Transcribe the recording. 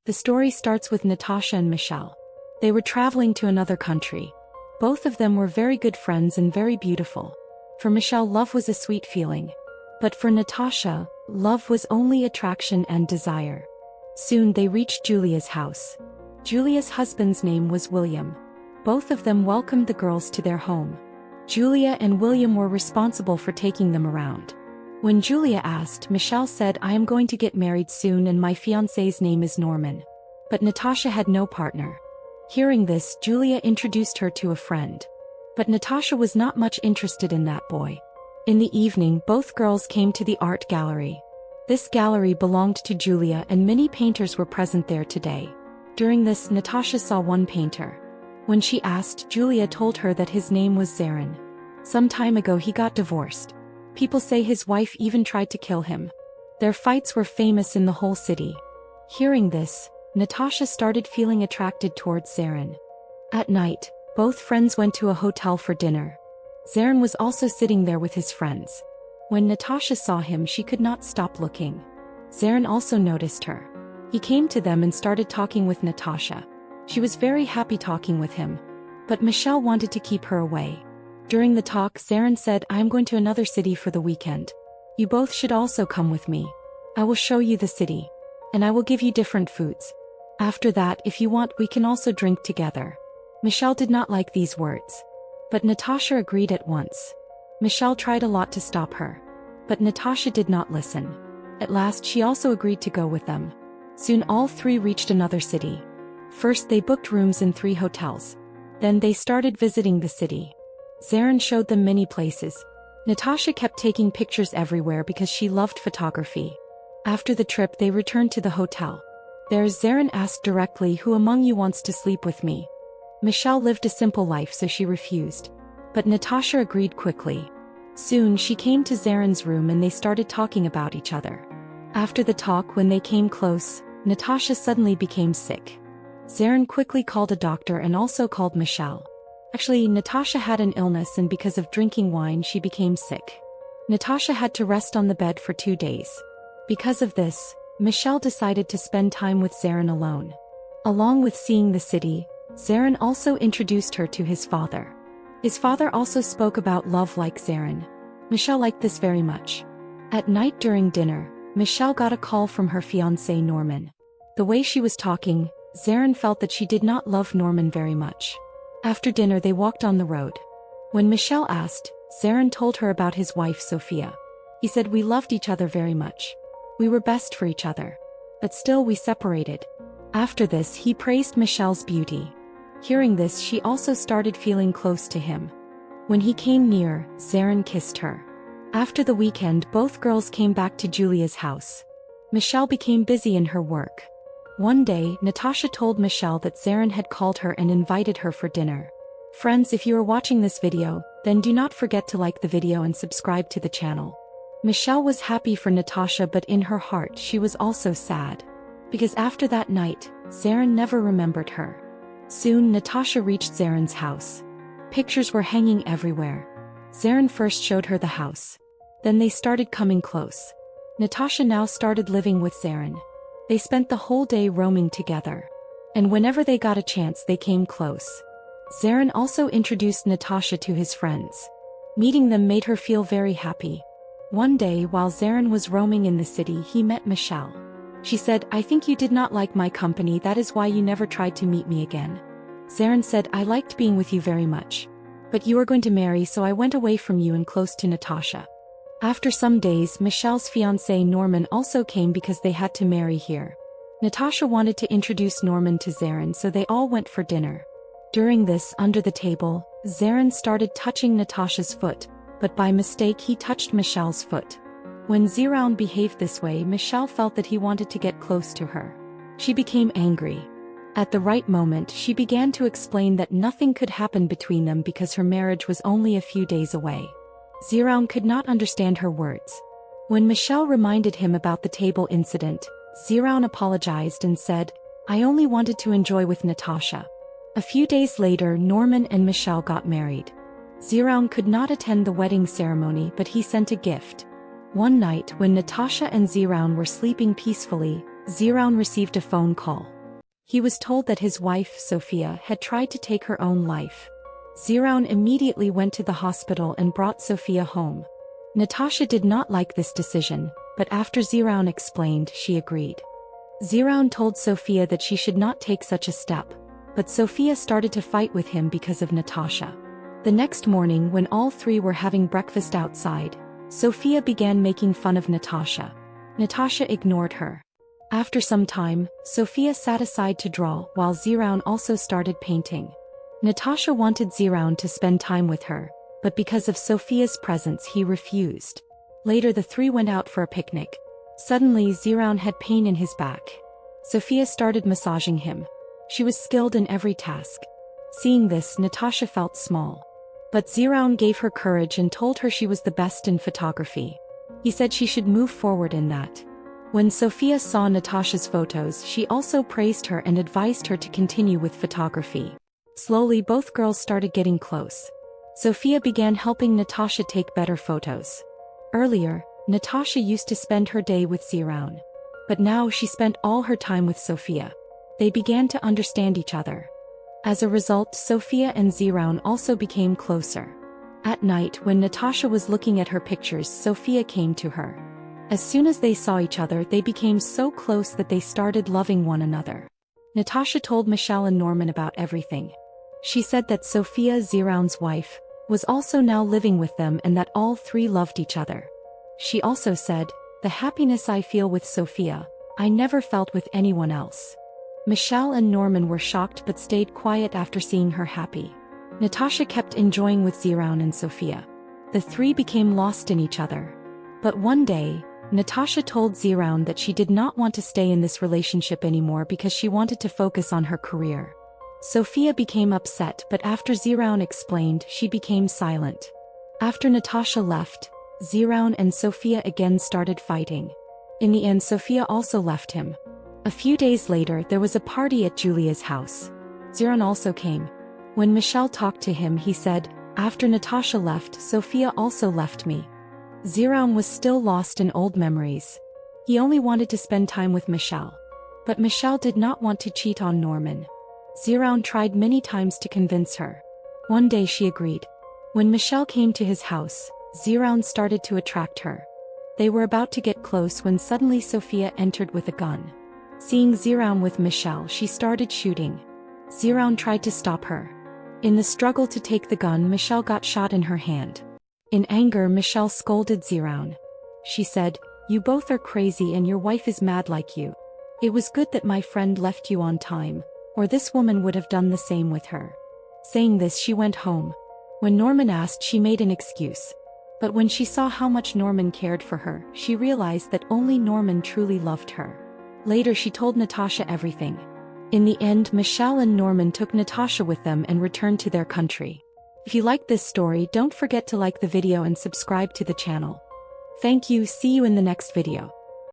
The story starts with Natasha and Michelle. They were traveling to another country. Both of them were very good friends and very beautiful. For Michelle, love was a sweet feeling. But for Natasha, love was only attraction and desire. Soon they reached Julia's house. Julia's husband's name was William. Both of them welcomed the girls to their home. Julia and William were responsible for taking them around. When Julia asked, Michelle said, "I am going to get married soon and my fiancé's name is Norman." But Natasha had no partner. Hearing this, Julia introduced her to a friend. But Natasha was not much interested in that boy. In the evening, both girls came to the art gallery. This gallery belonged to Julia and many painters were present there today. During this, Natasha saw one painter. When she asked, Julia told her that his name was Zeron. Some time ago he got divorced. People say his wife even tried to kill him. Their fights were famous in the whole city. Hearing this, Natasha started feeling attracted towards Zeron. At night, both friends went to a hotel for dinner. Zeron was also sitting there with his friends. When Natasha saw him, she could not stop looking. Zeron also noticed her. He came to them and started talking with Natasha. She was very happy talking with him. But Michelle wanted to keep her away. During the talk, Zeron said, "I am going to another city for the weekend. You both should also come with me. I will show you the city. And I will give you different foods. After that, if you want, we can also drink together." Michelle did not like these words. But Natasha agreed at once. Michelle tried a lot to stop her. But Natasha did not listen. At last, she also agreed to go with them. Soon all three reached another city. First, they booked rooms in 3 hotels. Then they started visiting the city. Zeron showed them many places. Natasha kept taking pictures everywhere because she loved photography. After the trip, they returned to the hotel. There, Zeron asked directly, "Who among you wants to sleep with me?" Michelle lived a simple life, so she refused. But Natasha agreed quickly. Soon she came to Zeron's room and they started talking about each other. After the talk, when they came close, Natasha suddenly became sick. Zeron quickly called a doctor and also called Michelle. Actually, Natasha had an illness and because of drinking wine she became sick. Natasha had to rest on the bed for 2 days. Because of this, Michelle decided to spend time with Zeron alone. Along with seeing the city, Zeron also introduced her to his father. His father also spoke about love like Zeron. Michelle liked this very much. At night during dinner, Michelle got a call from her fiancé Norman. The way she was talking, Zeron felt that she did not love Norman very much. After dinner they walked on the road. When Michelle asked, Zeron told her about his wife Sophia. He said, "We loved each other very much. We were best for each other. But still we separated." After this he praised Michelle's beauty. Hearing this, she also started feeling close to him. When he came near, Zeron kissed her. After the weekend, both girls came back to Julia's house. Michelle became busy in her work. One day, Natasha told Michelle that Zeron had called her and invited her for dinner. Friends, if you are watching this video, then do not forget to like the video and subscribe to the channel. Michelle was happy for Natasha, but in her heart she was also sad. Because after that night, Zeron never remembered her. Soon Natasha reached Zeron's house. Pictures were hanging everywhere. Zeron first showed her the house. Then they started coming close. Natasha now started living with Zeron. They spent the whole day roaming together. And whenever they got a chance they came close. Zeron also introduced Natasha to his friends. Meeting them made her feel very happy. One day while Zeron was roaming in the city, he met Michelle. She said, "I think you did not like my company, that is why you never tried to meet me again." Zeron said, "I liked being with you very much. But you are going to marry, so I went away from you and close to Natasha." After some days, Michelle's fiancé Norman also came because they had to marry here. Natasha wanted to introduce Norman to Zeron, so they all went for dinner. During this, under the table, Zeron started touching Natasha's foot, but by mistake he touched Michelle's foot. When Zeron behaved this way, Michelle felt that he wanted to get close to her. She became angry. At the right moment, she began to explain that nothing could happen between them because her marriage was only a few days away. Zeron could not understand her words. When Michelle reminded him about the table incident, Zeron apologized and said, "I only wanted to enjoy with Natasha." A few days later, Norman and Michelle got married. Zeron could not attend the wedding ceremony, but he sent a gift. One night, when Natasha and Zeron were sleeping peacefully, Zeron received a phone call. He was told that his wife, Sophia, had tried to take her own life. Zeron immediately went to the hospital and brought Sophia home. Natasha did not like this decision, but after Zeron explained, she agreed. Zeron told Sophia that she should not take such a step, but Sophia started to fight with him because of Natasha. The next morning, when all three were having breakfast outside, Sophia began making fun of Natasha. Natasha ignored her. After some time, Sophia sat aside to draw while Zeron also started painting. Natasha wanted Zeron to spend time with her, but because of Sophia's presence he refused. Later the three went out for a picnic. Suddenly Zeron had pain in his back. Sophia started massaging him. She was skilled in every task. Seeing this, Natasha felt small. But Zeron gave her courage and told her she was the best in photography. He said she should move forward in that. When Sophia saw Natasha's photos, she also praised her and advised her to continue with photography. Slowly both girls started getting close. Sophia began helping Natasha take better photos. Earlier, Natasha used to spend her day with Zeron. But now she spent all her time with Sophia. They began to understand each other. As a result, Sophia and Zeron also became closer. At night, when Natasha was looking at her pictures, Sophia came to her. As soon as they saw each other, they became so close that they started loving one another. Natasha told Michelle and Norman about everything. She said that Sophia, Zeron's wife, was also now living with them and that all three loved each other. She also said, "The happiness I feel with Sophia, I never felt with anyone else." Michelle and Norman were shocked but stayed quiet after seeing her happy. Natasha kept enjoying with Zeron and Sophia. The three became lost in each other. But one day, Natasha told Zeron that she did not want to stay in this relationship anymore because she wanted to focus on her career. Sophia became upset, but after Zeron explained, she became silent. After Natasha left, Zeron and Sophia again started fighting. In the end, Sophia also left him. A few days later, there was a party at Julia's house. Zeron also came. When Michelle talked to him, he said, "After Natasha left, Sophia also left me." Zeron was still lost in old memories. He only wanted to spend time with Michelle. But Michelle did not want to cheat on Norman. Zeron tried many times to convince her. One day she agreed. When Michelle came to his house, Zeron started to attract her. They were about to get close when suddenly Sophia entered with a gun. Seeing Zeron with Michelle, she started shooting. Zeron tried to stop her. In the struggle to take the gun, Michelle got shot in her hand. In anger, Michelle scolded Zeron. She said, "You both are crazy and your wife is mad like you. It was good that my friend left you on time, or this woman would have done the same with her." Saying this, she went home. When Norman asked, she made an excuse. But when she saw how much Norman cared for her, she realized that only Norman truly loved her. Later she told Natasha everything. In the end, Michelle and Norman took Natasha with them and returned to their country. If you liked this story, don't forget to like the video and subscribe to the channel. Thank you. See you in the next video.